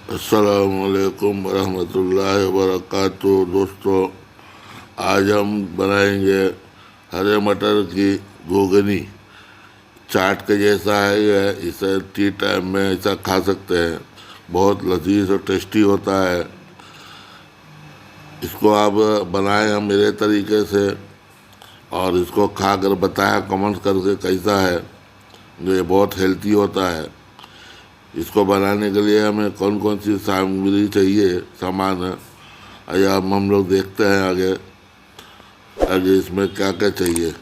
अस्सलामुअलैकुम वरहमतुल्लाहि वबरकातुहू। दोस्तों, आज हम बनाएंगे हरे मटर की घुगनी। चाट के जैसा है ये, इसे टी टाइम में ऐसा खा सकते हैं। बहुत लजीज और टेस्टी होता है। इसको आप बनाएं हम मेरे तरीके से, और इसको खा कर बताया कमेंट करके कैसा है। ये बहुत हेल्थी होता है। इसको बनाने के लिए हमें कौन कौन सी सामग्री चाहिए, सामान है, आइए अब हम लोग देखते हैं आगे आगे इसमें क्या क्या चाहिए।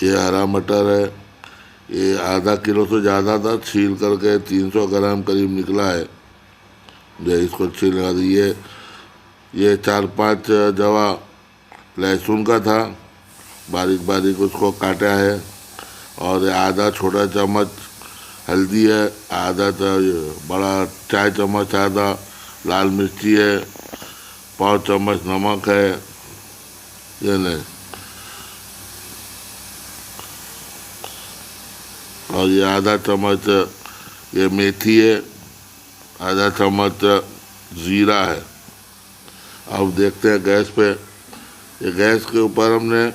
ये हरा मटर है। ये आधा किलो से ज़्यादा था, छील करके 300 ग्राम करीब निकला है। जो इसको छीलने का ये 4-5 जवा लहसुन का था, बारीक बारीक उसको काटा है। और आधा छोटा चम्मच हल्दी है, आधा बड़ा चाय चम्मच आधा लाल मिर्ची है, पाव चम्मच नमक है। ये नहीं, और ये आधा चम्मच ये मेथी है, आधा चम्मच ज़ीरा है। अब देखते हैं गैस पे। ये गैस के ऊपर हमने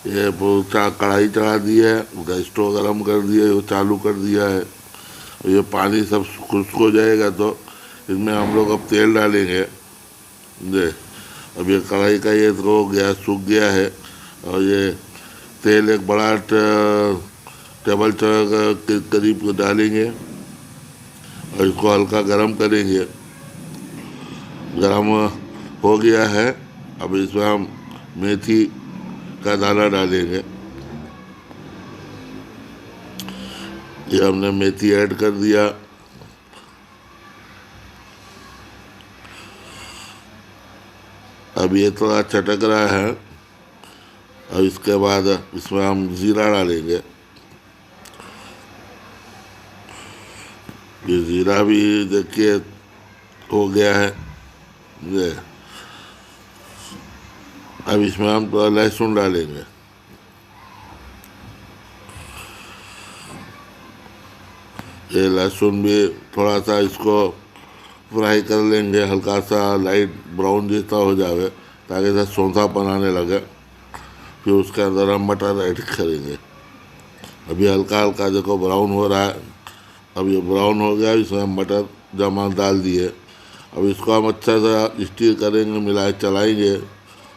ये कढ़ाई चढ़ा दी है, गैस स्टोव गरम कर दिया है, वो चालू कर दिया है। ये पानी सब खुश्क हो जाएगा तो इसमें हम लोग अब तेल डालेंगे। दे अब ये कढ़ाई का ये तो गैस सूख गया है, और ये तेल एक बड़ा टेबल के करीब डालेंगे, और इसको हल्का गरम करेंगे। गरम हो गया है, अब इसमें हम मेथी का दाना डालेंगे। ये हमने मेथी ऐड कर दिया। अब ये थोड़ा चटक रहा है, और इसके बाद इसमें हम ज़ीरा डालेंगे। ये ज़ीरा भी देखिए हो गया है। ये अब इसमें हम थोड़ा लहसुन डालेंगे। ये लहसुन भी थोड़ा सा इसको फ्राई कर लेंगे, हल्का सा लाइट ब्राउन जैसा हो जाए, ताकि इसे सौंधापन आने लगे। फिर उसके अंदर हम मटर ऐड करेंगे। अभी हल्का हल्का देखो ब्राउन हो रहा है। अब ये ब्राउन हो गया, इसमें हम मटर जमा डाल दिए। अब इसको हम अच्छा सा स्टीर करेंगे, मिला चलाएंगे,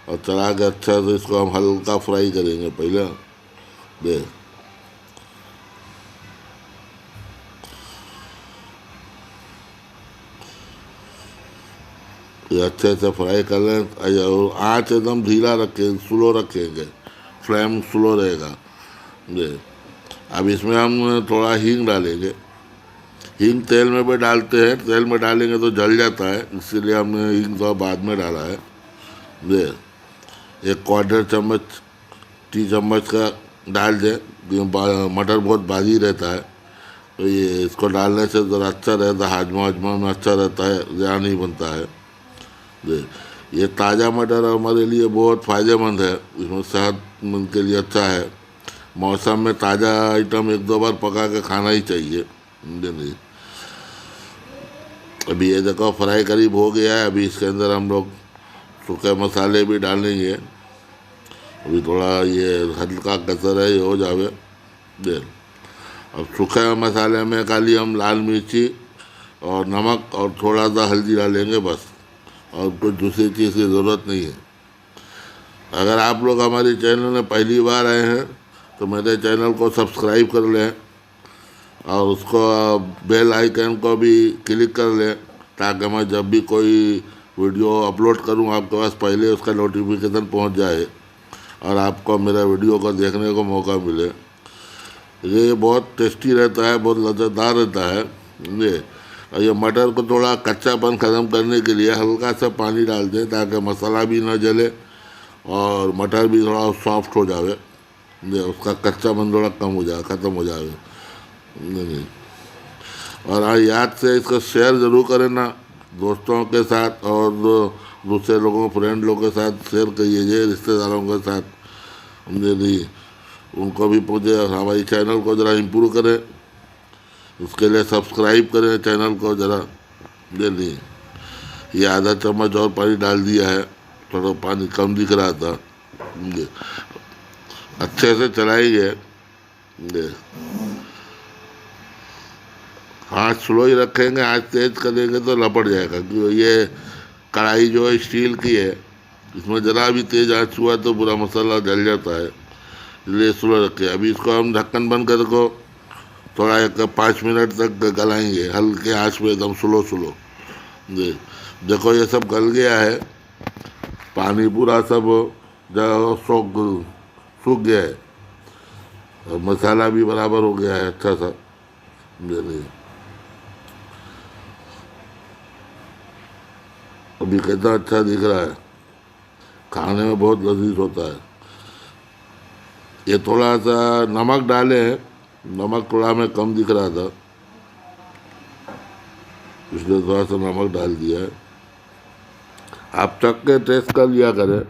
और चला के अच्छा से इसको हम हल्का फ्राई करेंगे पहले। दे ये अच्छे से फ्राई कर लें, और आँच एकदम धीरा रखें, स्लो रखेंगे, फ्लेम स्लो रहेगा। ये अब इसमें हम थोड़ा हींग डालेंगे। हींग तेल में भी डालते हैं, तेल में डालेंगे तो जल जाता है, इसीलिए हमने हींग तो बाद में डाला है। ये एक क्वार्टर चम्मच टी चम्मच का डाल दें, क्योंकि मटर बहुत भारी रहता है, तो ये इसको डालने से ज़रा अच्छा रहता है, हाजमा हाजमा में अच्छा रहता है, ज़्यादा नहीं बनता है। ये ताज़ा मटर हमारे लिए बहुत फ़ायदेमंद है, इसमें सेहतमंद के लिए अच्छा है। मौसम में ताज़ा आइटम एक दो बार पका के खाना ही चाहिए। नहीं, अभी ये देखो फ्राई करीब हो गया है। अभी इसके अंदर हम लोग सूखे मसाले भी डालेंगे। अभी थोड़ा ये हल्का कसर है, ये हो जावे। दे अब सूखे मसाले में खाली हम लाल मिर्ची और नमक और थोड़ा सा हल्दी डालेंगे बस, और कुछ दूसरी चीज़ की ज़रूरत नहीं है। अगर आप लोग हमारे चैनल में पहली बार आए हैं तो मेरे चैनल को सब्सक्राइब कर लें, और उसको बेल आइकन को भी क्लिक कर लें, ताकि मैं जब भी कोई वीडियो अपलोड करूं आपके पास पहले उसका नोटिफिकेशन पहुंच जाए, और आपको मेरा वीडियो को देखने को मौका मिले। ये बहुत टेस्टी रहता है, बहुत लज्जतदार रहता है। ये और ये मटर को थोड़ा कच्चापन ख़त्म करने के लिए हल्का सा पानी डाल दें, ताकि मसाला भी ना जले और मटर भी थोड़ा सॉफ्ट हो जाए। उसका कच्चापन थोड़ा कम हो जाए, ख़त्म हो जाए। नहीं, और हाँ, याद से इसको शेयर ज़रूर करें ना, दोस्तों के साथ, और दूसरे लोगों फ्रेंड लोगों के साथ शेयर करिए, रिश्तेदारों के साथ। मुझे नहीं उनको भी पहुँचे और हमारी चैनल को ज़रा इम्प्रूव करें, उसके लिए सब्सक्राइब करें चैनल को ज़रा। जल्दी ये आधा चम्मच और पानी डाल दिया है, थोड़ा पानी कम दिख रहा था। ये अच्छे से चलाएंगे, हाथ स्लो ही रखेंगे, हाथ तेज करेंगे तो लपट जाएगा, क्योंकि ये कढ़ाई जो है स्टील की है, इसमें ज़रा भी तेज आँच हुआ तो पूरा मसाला जल जाता है, इसलिए स्लो रखें। अभी इसको हम ढक्कन बंद कर को थोड़ा 5 मिनट तक गलाएंगे, हल्के आँच में एकदम स्लो स्लो। देखो ये सब गल गया है, पानी पूरा सब सूख गया है और मसाला भी बराबर हो गया है अच्छा सा। अभी कितना अच्छा दिख रहा है, खाने में बहुत लजीज होता है। ये थोड़ा सा नमक डाले हैं, नमक थोड़ा हमें कम दिख रहा था, इसलिए थोड़ा सा नमक डाल दिया है। आप चख के टेस्ट कर लिया करें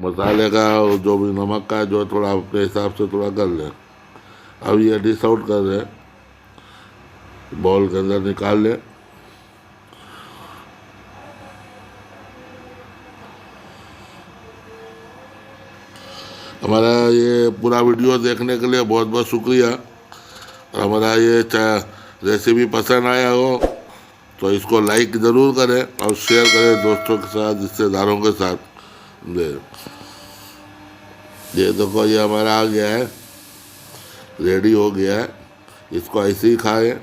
मसाले का, जो भी नमक का जो थोड़ा अपने हिसाब से थोड़ा कर लें। अब ये डिश आउट कर रहे हैं, बाउल के अंदर निकाल लें। हमारा ये पूरा वीडियो देखने के लिए बहुत बहुत शुक्रिया। और हमारा ये रेसिपी पसंद आया हो तो इसको लाइक ज़रूर करें और शेयर करें दोस्तों के साथ, रिश्तेदारों के साथ। ये देखो ये हमारा आ गया है, रेडी हो गया है। इसको ऐसे ही खाएं,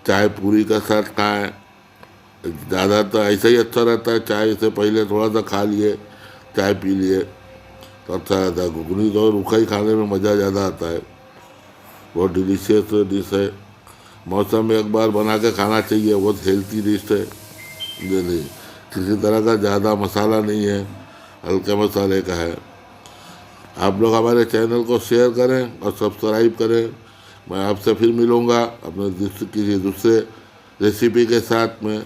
चाय पूरी के साथ खाएं, ज़्यादा तो ऐसा ही अच्छा रहता है। चाय से पहले थोड़ा सा खा लिए, चाय पी लिए तो अच्छा रहता है। घुगनी तो रूखा ही खाने में मज़ा ज़्यादा आता है, बहुत डिलीशियस डिश है। मौसम में एक बार बना के खाना चाहिए, बहुत हेल्थी डिश है। ये नहीं किसी तरह का ज़्यादा मसाला नहीं है, हल्के मसाले का है। आप लोग हमारे चैनल को शेयर करें और सब्सक्राइब करें। मैं आपसे फिर मिलूँगा अपने किसी दूसरे रेसिपी के साथ में।